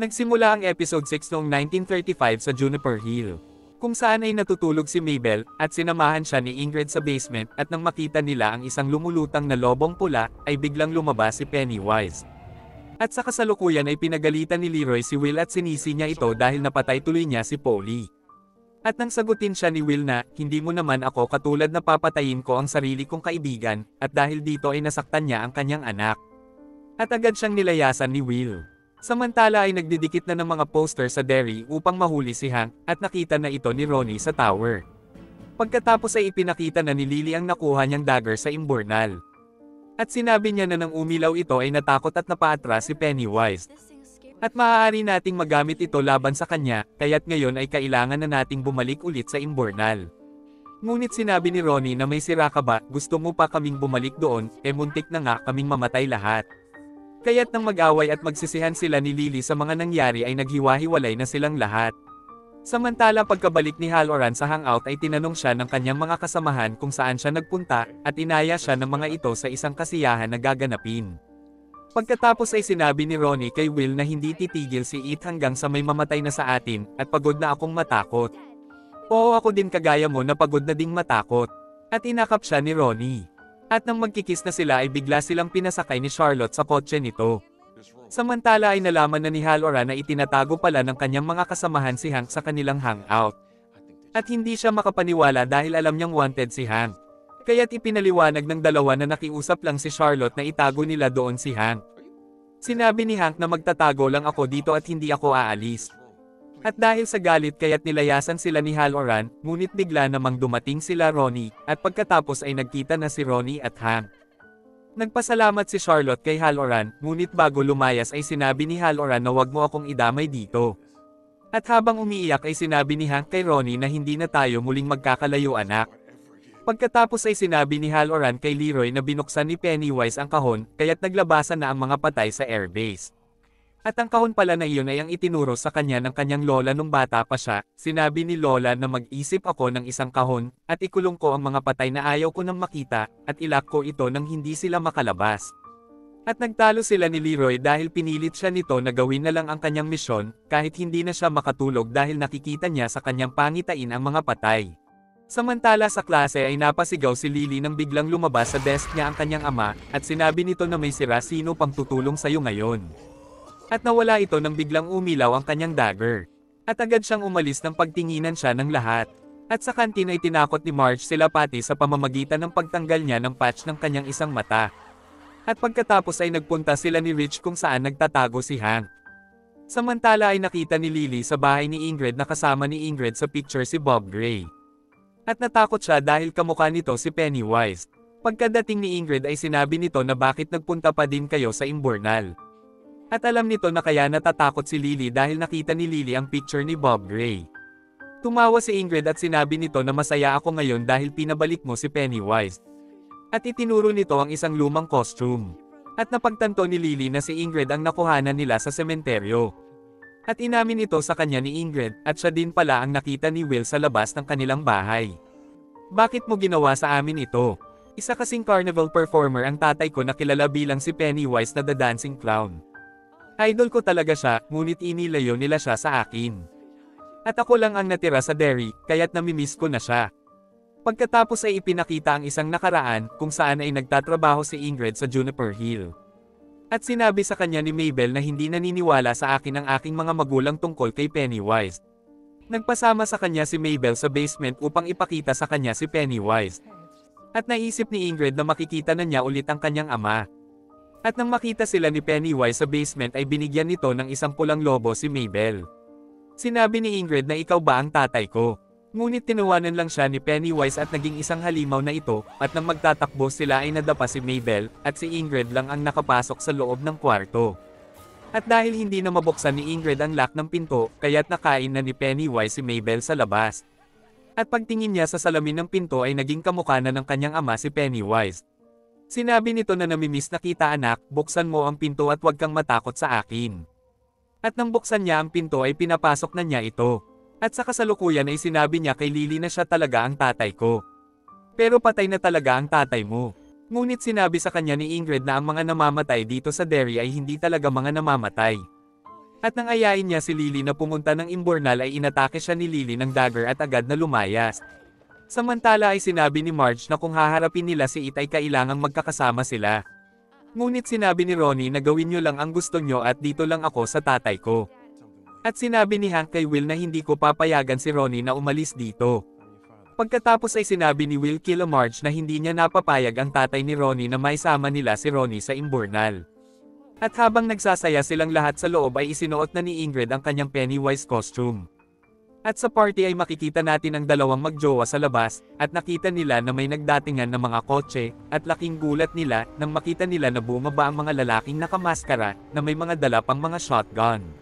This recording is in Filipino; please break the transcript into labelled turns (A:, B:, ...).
A: Nagsimula ang episode 6 noong 1935 sa Juniper Hill, kung saan ay natutulog si Mabel at sinamahan siya ni Ingrid sa basement at nang makita nila ang isang lumulutang na lobong pula ay biglang lumabas si Pennywise. At sa kasalukuyan ay pinagalitan ni Leroy si Will at sinisi niya ito dahil napatay tuloy niya si Polly. At nang sagutin siya ni Will na, hindi mo naman ako katulad na papatayin ko ang sarili kong kaibigan, at dahil dito ay nasaktan niya ang kanyang anak. At agad siyang nilayasan ni Will. Samantala ay nagdidikit na ng mga poster sa dairy upang mahuli si Hank, at nakita na ito ni Ronnie sa tower. Pagkatapos ay ipinakita na ni Lily ang nakuha niyang dagger sa imburnal. At sinabi niya na nang umilaw ito ay natakot at napaatras si Pennywise. At maaari nating magamit ito laban sa kanya, kaya't ngayon ay kailangan na nating bumalik ulit sa imburnal. Ngunit sinabi ni Ronnie na may sira ka ba, gusto mo pa kaming bumalik doon, muntik na nga kaming mamatay lahat. Kaya't nang mag-away at magsisihan sila ni Lily sa mga nangyari ay naghiwa-hiwalay na silang lahat. Samantala pagkabalik ni Halloran sa hangout ay tinanong siya ng kanyang mga kasamahan kung saan siya nagpunta, at inaya siya ng mga ito sa isang kasiyahan na gaganapin. Pagkatapos ay sinabi ni Ronnie kay Will na hindi titigil si It hanggang sa may mamatay na sa atin, at pagod na akong matakot. Oo, ako din kagaya mo na pagod na ding matakot. At inakap siya ni Ronnie. At nang magkikis na sila ay bigla silang pinasakay ni Charlotte sa kotse nito. Samantala ay nalaman na ni Halloran na itinatago pala ng kanyang mga kasamahan si Hank sa kanilang hangout. At hindi siya makapaniwala dahil alam niyang wanted si Hank. Kaya't ipinaliwanag ng dalawa na nakiusap lang si Charlotte na itago nila doon si Hank. Sinabi ni Hank na magtatago lang ako dito at hindi ako aalis. At dahil sa galit kaya't nilayasan sila ni Halloran, ngunit bigla namang dumating sila Ronnie, at pagkatapos ay nagkita na si Ronnie at Hank. Nagpasalamat si Charlotte kay Halloran, ngunit bago lumayas ay sinabi ni Halloran na wag mo akong idamay dito. At habang umiiyak ay sinabi ni Hank kay Ronnie na hindi na tayo muling magkakalayo anak. Pagkatapos ay sinabi ni Halloran kay Leroy na binuksan ni Pennywise ang kahon, kaya't naglabasan na ang mga patay sa airbase. At ang kahon pala na iyon ay ang itinuro sa kanya ng kanyang lola nung bata pa siya. Sinabi ni Lola na mag-isip ako ng isang kahon, at ikulong ko ang mga patay na ayaw ko nang makita, at ilak ko ito nang hindi sila makalabas. At nagtalo sila ni Leroy dahil pinilit siya nito na gawin na lang ang kanyang misyon, kahit hindi na siya makatulog dahil nakikita niya sa kanyang pangitain ang mga patay. Samantala sa klase ay napasigaw si Lily nang biglang lumabas sa desk niya ang kanyang ama, at sinabi nito na may sira sino pang tutulong sayo ngayon. At nawala ito nang biglang umilaw ang kanyang dagger. At agad siyang umalis nang pagtinginan siya ng lahat. At sa kantin ay tinakot ni Marge sila pati sa pamamagitan ng pagtanggal niya ng patch ng kanyang isang mata. At pagkatapos ay nagpunta sila ni Rich kung saan nagtatago si Hank. Samantala ay nakita ni Lily sa bahay ni Ingrid na kasama ni Ingrid sa picture si Bob Gray. At natakot siya dahil kamukha nito si Pennywise. Pagkadating ni Ingrid ay sinabi nito na bakit nagpunta pa din kayo sa imburnal. At alam nito na kaya natatakot si Lily dahil nakita ni Lily ang picture ni Bob Gray. Tumawa si Ingrid at sinabi nito na masaya ako ngayon dahil pinabalik mo si Pennywise. At itinuro nito ang isang lumang costume. At napagtanto ni Lily na si Ingrid ang nakuhanan nila sa sementeryo. At inamin ito sa kanya ni Ingrid, at siya din pala ang nakita ni Will sa labas ng kanilang bahay. Bakit mo ginawa sa amin ito? Isa kasing carnival performer ang tatay ko na kilala bilang si Pennywise na The Dancing Clown. Idol ko talaga siya, ngunit inilayo nila siya sa akin. At ako lang ang natira sa dairy, kaya't namimiss ko na siya. Pagkatapos ay ipinakita ang isang nakaraan, kung saan ay nagtatrabaho si Ingrid sa Juniper Hill. At sinabi sa kanya ni Mabel na hindi naniniwala sa akin ang aking mga magulang tungkol kay Pennywise. Nagpasama sa kanya si Mabel sa basement upang ipakita sa kanya si Pennywise. At naisip ni Ingrid na makikita na niya ulit ang kanyang ama. At nang makita sila ni Pennywise sa basement ay binigyan nito ng isang pulang lobo si Mabel. Sinabi ni Ingrid na ikaw ba ang tatay ko? Ngunit tinawanan lang siya ni Pennywise at naging isang halimaw na ito, at nang magtatakbo sila ay nadapa si Mabel, at si Ingrid lang ang nakapasok sa loob ng kwarto. At dahil hindi na mabuksan ni Ingrid ang lock ng pinto, kaya't nakain na ni Pennywise si Mabel sa labas. At pagtingin niya sa salamin ng pinto ay naging kamukha na ng kanyang ama si Pennywise. Sinabi nito na namimiss na kita anak, buksan mo ang pinto at huwag kang matakot sa akin. At nang buksan niya ang pinto ay pinapasok na niya ito. At sa kasalukuyan ay sinabi niya kay Lily na siya talaga ang tatay ko. Pero patay na talaga ang tatay mo. Ngunit sinabi sa kanya ni Ingrid na ang mga namamatay dito sa dairy ay hindi talaga mga namamatay. At nang ayain niya si Lily na pumunta ng imburnal ay inatake siya ni Lily ng dagger at agad na lumayas. Samantala ay sinabi ni Marge na kung haharapin nila si It ay kailangang magkakasama sila. Ngunit sinabi ni Ronnie na gawin niyo lang ang gusto niyo at dito lang ako sa tatay ko. At sinabi ni Hank kay Will na hindi ko papayagan si Ronnie na umalis dito. Pagkatapos ay sinabi ni Will kila Marge na hindi niya napapayag ang tatay ni Ronnie na maisama nila si Ronnie sa imburnal. At habang nagsasaya silang lahat sa loob ay isinuot na ni Ingrid ang kanyang Pennywise costume. At sa party ay makikita natin ang dalawang magjowa sa labas, at nakita nila na may nagdatingan na mga kotse, at laking gulat nila nang makita nila na bumaba ang mga lalaking nakamaskara na may mga dala pang mga shotgun.